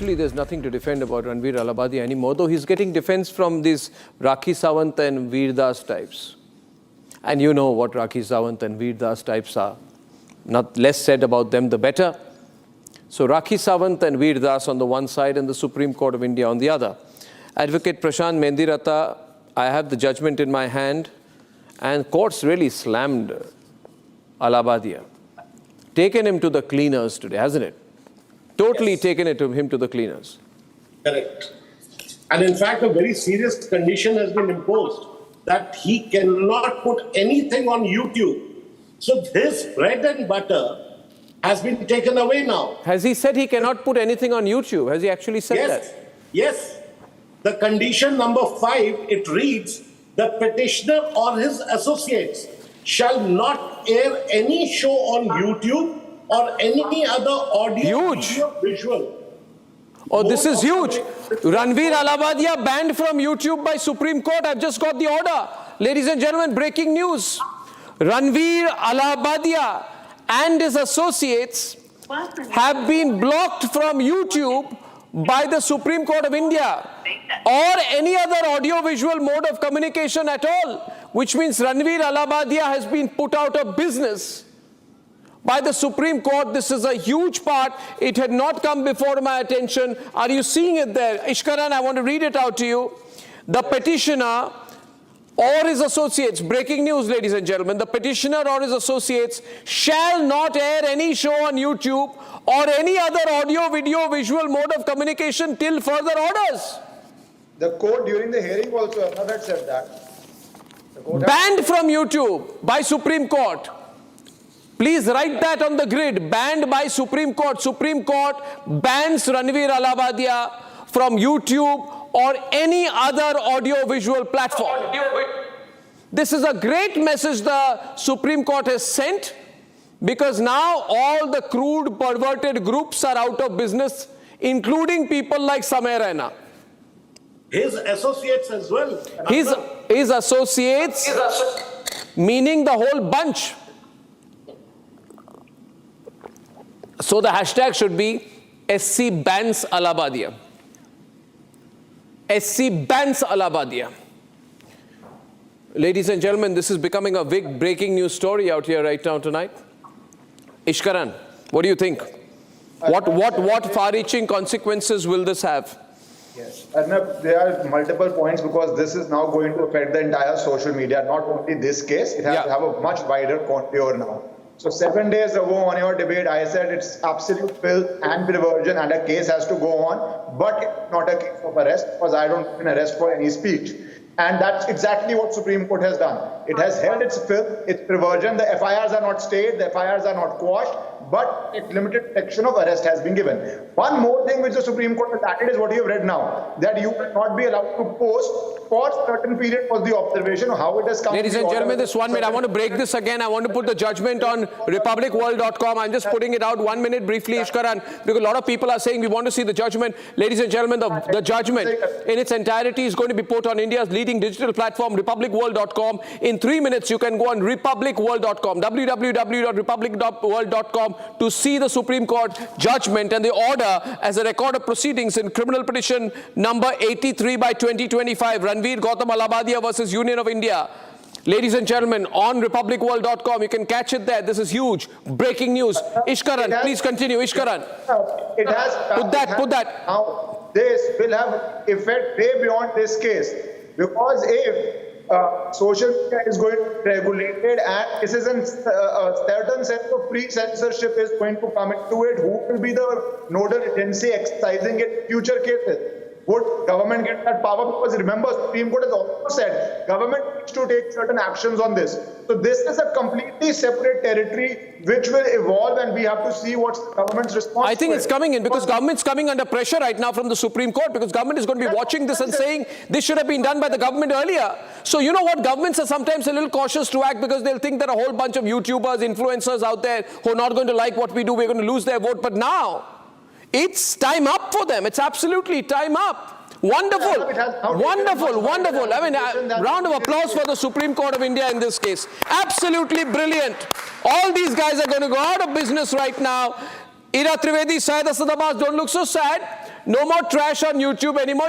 Actually, there's nothing to defend about Ranveer Allahbadia anymore, though he's getting defense from these Rakhi Sawant and Veer Das types. And you know what Rakhi Sawant and Veer Das types are. Not less said about them, the better. So Rakhi Sawant and Veer Das on the one side and the Supreme Court of India on the other. Advocate Prashant Mendirata, I have the judgment in my hand, and courts really slammed Allahabadia. Taken him to the cleaners today, hasn't it? Totally yes. Taken him to the cleaners. Correct. And in fact, a very serious condition has been imposed that he cannot put anything on YouTube. So his bread and butter has been taken away now. Has he said he cannot put anything on YouTube? Has he actually said that? Yes. The condition number 5, it reads, the petitioner or his associates shall not air any show on YouTube or any other audio, video, visual. Oh, this is huge. Ranveer Allahbadia banned from YouTube by Supreme Court. I've just got the order. Ladies and gentlemen, breaking news. Ranveer Allahbadia and his associates have been blocked from YouTube by the Supreme Court of India or any other audio-visual mode of communication at all, which means Ranveer Allahbadia has been put out of business by the Supreme Court. This is a huge part. It had not come before my attention. Are you seeing it there? Ishkaran, I want to read it out to you. The petitioner or his associates, breaking news, ladies and gentlemen, the petitioner or his associates shall not air any show on YouTube or any other audio, video, visual mode of communication till further orders. The court during the hearing also had said that. Banned from YouTube by Supreme Court. Please write that on the grid. Banned by Supreme Court. Supreme Court bans Ranveer Allahbadia from YouTube or any other audio-visual platform. This is a great message the Supreme Court has sent, because now all the crude, perverted groups are out of business, including people like Samay Raina. His associates as well. His associates, meaning the whole bunch. So the hashtag should be SC bans Allahabadia. SC bans Allahabadia. Ladies and gentlemen, this is becoming a big breaking news story out here right now tonight. Ishkaran, what do you think? What far-reaching consequences will this have? Yes, Arnab, there are multiple points, because this is now going to affect the entire social media, not only this case, it has to have a much wider contour now. So 7 days ago on your debate, I said it's absolute filth and perversion and a case has to go on, but it's not a case of arrest, because I don't have an arrest for any speech. And that's exactly what Supreme Court has done. It has held its filth, its perversion. The FIRs are not stayed, the FIRs are not quashed, but a limited section of arrest has been given. One more thing which the Supreme Court has added is what you have read now, that you will not be allowed to post for certain period for the observation of how it has come. Ladies and gentlemen, this 1 minute, I want to break this again. I want to put the judgment on republicworld.com. I'm just putting it out 1 minute briefly, Ishkaran, because a lot of people are saying we want to see the judgment. Ladies and gentlemen, the judgment in its entirety is going to be put on India's leading digital platform, republicworld.com. In 3 minutes, you can go on republicworld.com, www.republicworld.com, to see the Supreme Court judgment and the order as a record of proceedings in criminal petition number 83 by 2025, Ranveer Gautam Allahabadia versus Union of India. Ladies and gentlemen, on republicworld.com, you can catch it there. This is huge. Breaking news. Ishkaran, please continue. Ishkaran. It has. Put that. Now, this will have effect way beyond this case. Because if social media is going to be regulated and this is a certain sense of free censorship is going to come into it, who will be the nodal agency exercising it in future cases? Would government get that power? Because remember, Supreme Court has also said government needs to take certain actions on this. So this is a completely separate territory which will evolve, and we have to see what's the government's response. I think it's coming in, because government's coming under pressure right now from the Supreme Court, because government is going to be watching this and saying this should have been done by the government earlier. So you know what, governments are sometimes a little cautious to act, because they'll think there are a whole bunch of YouTubers, influencers out there who are not going to like what we do. We're going to lose their vote. But now it's time up for them. It's absolutely time up. Wonderful, wonderful, wonderful. I mean, round of applause for the Supreme Court of India in this case. Absolutely brilliant. All these guys are going to go out of business right now. Ira Trivedi, Syed Asad Abbas, don't look so sad. No more trash on YouTube anymore.